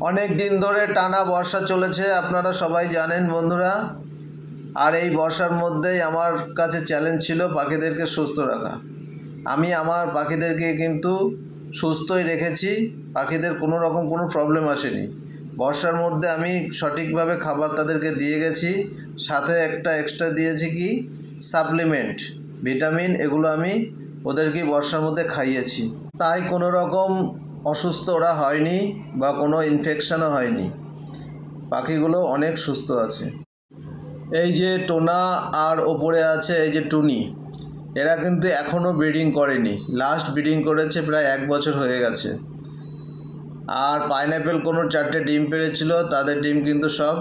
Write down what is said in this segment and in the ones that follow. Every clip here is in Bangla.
অনেক দিন ধরে টানা বর্ষা চলেছে, আপনারা সবাই জানেন বন্ধুরা। আর এই বর্ষার মধ্যেই আমার কাছে চ্যালেঞ্জ ছিল পাখিদেরকে সুস্থ রাখা। আমি আমার পাখিদেরকে কিন্তু সুস্থই রেখেছি, পাখিদের কোনো রকম কোনো প্রবলেম আসেনি। বর্ষার মধ্যে আমি সঠিকভাবে খাবার তাদেরকে দিয়ে গেছি, সাথে একটা এক্সট্রা দিয়েছি কি সাপ্লিমেন্ট, ভিটামিন, এগুলো আমি ওদেরকে বর্ষার মধ্যে খাইয়েছি। তাই কোনো রকম অসুস্থ ওরা হয়নি বা কোনো ইনফেকশনও হয়নি। পাখিগুলো অনেক সুস্থ আছে। এই যে টোনা আর ওপরে আছে এই যে টুনি, এরা কিন্তু এখনও ব্রিডিং করেনি। লাস্ট ব্রিডিং করেছে প্রায় 1 বছর হয়ে গেছে। আর পাইনঅ্যাপেল কোনো 4টে ডিম পেড়েছিল, তাদের ডিম কিন্তু সব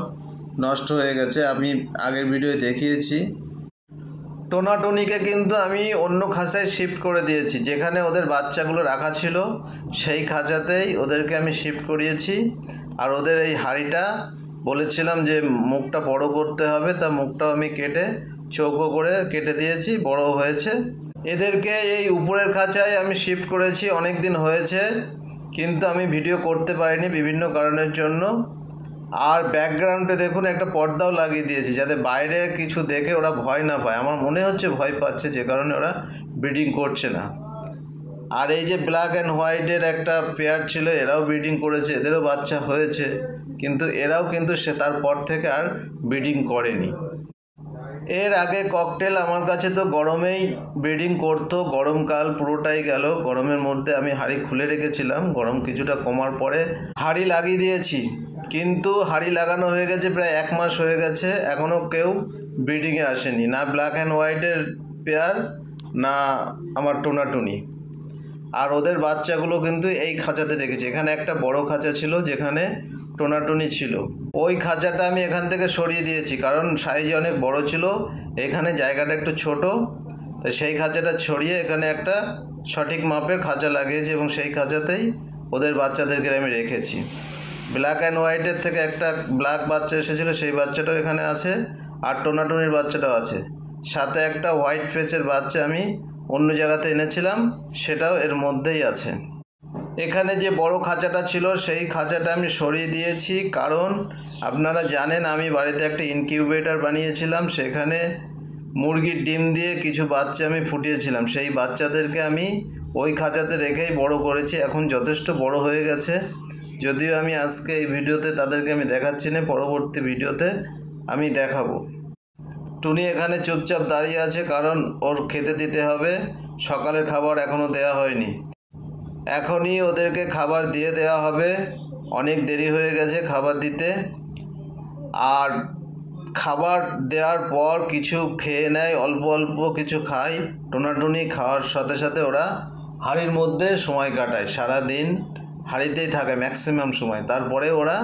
নষ্ট হয়ে গেছে, আমি আগের ভিডিওয়ে দেখিয়েছি। টোনা টুনিকে কিন্তু আমি অন্য খাঁচায় শিফট করে দিয়েছি, যেখানে ওদের বাচ্চাগুলো রাখা ছিল সেই খাঁচাতেই ওদেরকে আমি শিফট করিয়েছি। আর ওদের এই হাঁড়িটা বলেছিলাম যে মুখটা বড় করতে হবে, তা মুখটাও আমি কেটে চৌকো করে কেটে দিয়েছি, বড় হয়েছে। এদেরকে এই উপরের খাঁচায় আমি শিফট করেছি, অনেক দিন হয়েছে, কিন্তু আমি ভিডিও করতে পারিনি বিভিন্ন কারণের জন্য। আর ব্যাকগ্রাউন্ডে দেখুন একটা পর্দাও লাগিয়ে দিয়েছি, যাতে বাইরে কিছু দেখে ওরা ভয় না পায়। আমার মনে হচ্ছে ভয় পাচ্ছে, যে কারণে ওরা ব্রিডিং করছে না। আর এই যে ব্ল্যাক অ্যান্ড হোয়াইটের একটা পেয়ার ছিল, এরাও ব্রিডিং করেছে, এদেরও বাচ্চা হয়েছে, কিন্তু এরাও কিন্তু তারপর থেকে আর ব্রিডিং করেনি। এর আগে ককটেল আমার কাছে তো গরমেই ব্রিডিং করতো, গরমকাল পুরোটাই গেল গরমের মধ্যে। আমি হাঁড়ি খুলে রেখেছিলাম, গরম কিছুটা কমার পরে হাঁড়ি লাগিয়ে দিয়েছি, কিন্তু হাঁড়ি লাগানো হয়ে গেছে প্রায় 1 মাস হয়ে গেছে, এখনও কেউ ব্রিডিংয়ে আসেনি, না ব্ল্যাক অ্যান্ড হোয়াইটের পেয়ার, না আমার টোনাটুনি। আর ওদের বাচ্চাগুলো কিন্তু এই খাঁচাতে রেখেছি। এখানে একটা বড় খাঁচা ছিল যেখানে টোনাটুনি ছিল, ওই খাঁচাটা আমি এখান থেকে সরিয়ে দিয়েছি, কারণ সাইজ অনেক বড় ছিল, এখানে জায়গাটা একটু ছোট, তাই সেই খাঁচাটা ছড়িয়ে এখানে একটা সঠিক মাপের খাঁচা লাগিয়েছি, এবং সেই খাঁচাতেই ওদের বাচ্চাদেরকে আমি রেখেছি। ব্ল্যাক অ্যান্ড হোয়াইটের থেকে একটা ব্ল্যাক বাচ্চা এসেছিলো, সেই বাচ্চাটাও এখানে আছে, আর টোনাটুনির বাচ্চাটাও আছে, সাথে একটা হোয়াইট ফেসের বাচ্চা আমি অন্য জায়গাতে এনেছিলাম, সেটাও এর মধ্যেই আছে। এখানে যে বড় খাঁচাটা ছিল সেই খাঁচাটা আমি সরিয়ে দিয়েছি, কারণ আপনারা জানেন আমি বাড়িতে একটা ইনকিউবেটর বানিয়েছিলাম, সেখানে মুরগির ডিম দিয়ে কিছু বাচ্চা আমি ফুটিয়েছিলাম, সেই বাচ্চাদেরকে আমি ওই খাঁচাতে রেখেই বড় করেছি। এখন যথেষ্ট বড় হয়ে গেছে, যদিও আমি আজকে এই ভিডিওতে তাদেরকে আমি দেখাচ্ছি না, পরবর্তী ভিডিওতে আমি দেখাবো। টুনি এখানে চুপচাপ দাঁড়িয়ে আছে, কারণ ওর খেতে দিতে হবে, সকালের খাবার এখনও দেওয়া হয়নি, এখনই ওদেরকে খাবার দিয়ে দেওয়া হবে, অনেক দেরি হয়ে গেছে খাবার দিতে। আর খাবার দেওয়ার পর কিছু খেয়ে নেয়, অল্প অল্প কিছু খায় টোনাটুনি, খাওয়ার সাথে সাথে ওরা হাঁড়ির মধ্যে সময় কাটায়, সারাদিন হাঁড়িতেই থাকে ম্যাক্সিমাম সময়, তারপরে ওরা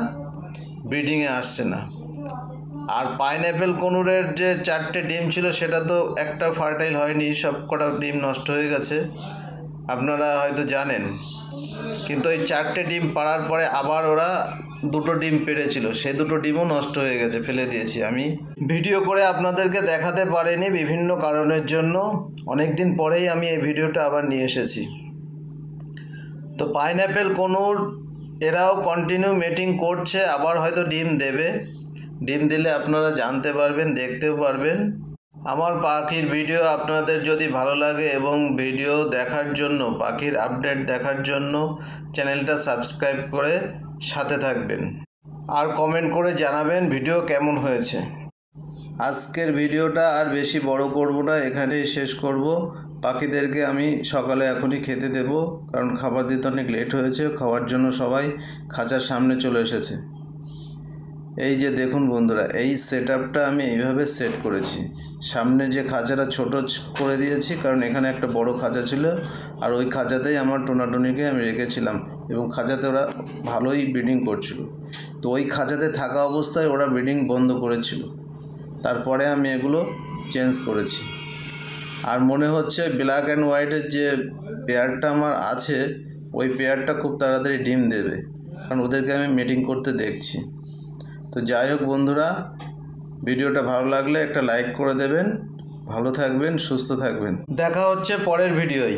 ব্রিডিংয়ে আসছে না। আর পাইনঅ্যাপেল কোনুরের যে 4টে ডিম ছিল, সেটা তো একটা ফার্টাইল হয়নি, সব কটা ডিম নষ্ট হয়ে গেছে, আপনারা হয়তো জানেন। কিন্তু ওই 4টে ডিম পাড়ার পরে আবার ওরা 2টো ডিম পেড়েছিল, সেই 2টো ডিমও নষ্ট হয়ে গেছে, ফেলে দিয়েছি। আমি ভিডিও করে আপনাদেরকে দেখাতে পারিনি বিভিন্ন কারণের জন্য, অনেক দিন পরেই আমি এই ভিডিওটা আবার নিয়ে এসেছি। তো পাইনঅ্যাপেল কোনুর এরাও কন্টিনিউ মেটিং করছে, আবার হয়তো ডিম দেবে, ডিম দিলে আপনারা জানতে পারবেন, দেখতেও পারবেন। আমার পাখির ভিডিও আপনাদের যদি ভালো লাগে এবং ভিডিও দেখার জন্য, পাখির আপডেট দেখার জন্য চ্যানেলটা সাবস্ক্রাইব করে সাথে থাকবেন, আর কমেন্ট করে জানাবেন ভিডিও কেমন হয়েছে। আজকের ভিডিওটা আর বেশি বড় করব না, এখানেই শেষ করব। পাখিদেরকে আমি সকালে এখনই খেতে দেব, কারণ খাবার দিতে অনেক লেট হয়েছে, খাওয়ার জন্য সবাই খাঁচার সামনে চলে এসেছে। এই যে দেখুন বন্ধুরা, এই সেটআপটা আমি এইভাবে সেট করেছি, সামনে যে খাঁচাটা ছোট করে দিয়েছি, কারণ এখানে একটা বড় খাঁচা ছিল, আর ওই খাঁচাতেই আমার টোনাটুনিকে আমি রেখেছিলাম, এবং খাঁচাতে ওরা ভালোই ব্রিডিং করছিল। তো ওই খাঁচাতে থাকা অবস্থায় ওরা ব্রিডিং বন্ধ করেছিল, তারপরে আমি এগুলো চেঞ্জ করেছি। আর মনে হচ্ছে ব্ল্যাক অ্যান্ড হোয়াইটের যে পেয়ারটা আমার আছে, ওই পেয়ারটা খুব তাড়াতাড়ি ডিম দেবে, কারণ ওদেরকে আমি মিটিং করতে দেখছি। তো যাই হোক বন্ধুরা, ভিডিওটা ভালো লাগলে একটা লাইক করে দেবেন, ভালো থাকবেন, সুস্থ থাকবেন, দেখা হচ্ছে পরের ভিডিওয়।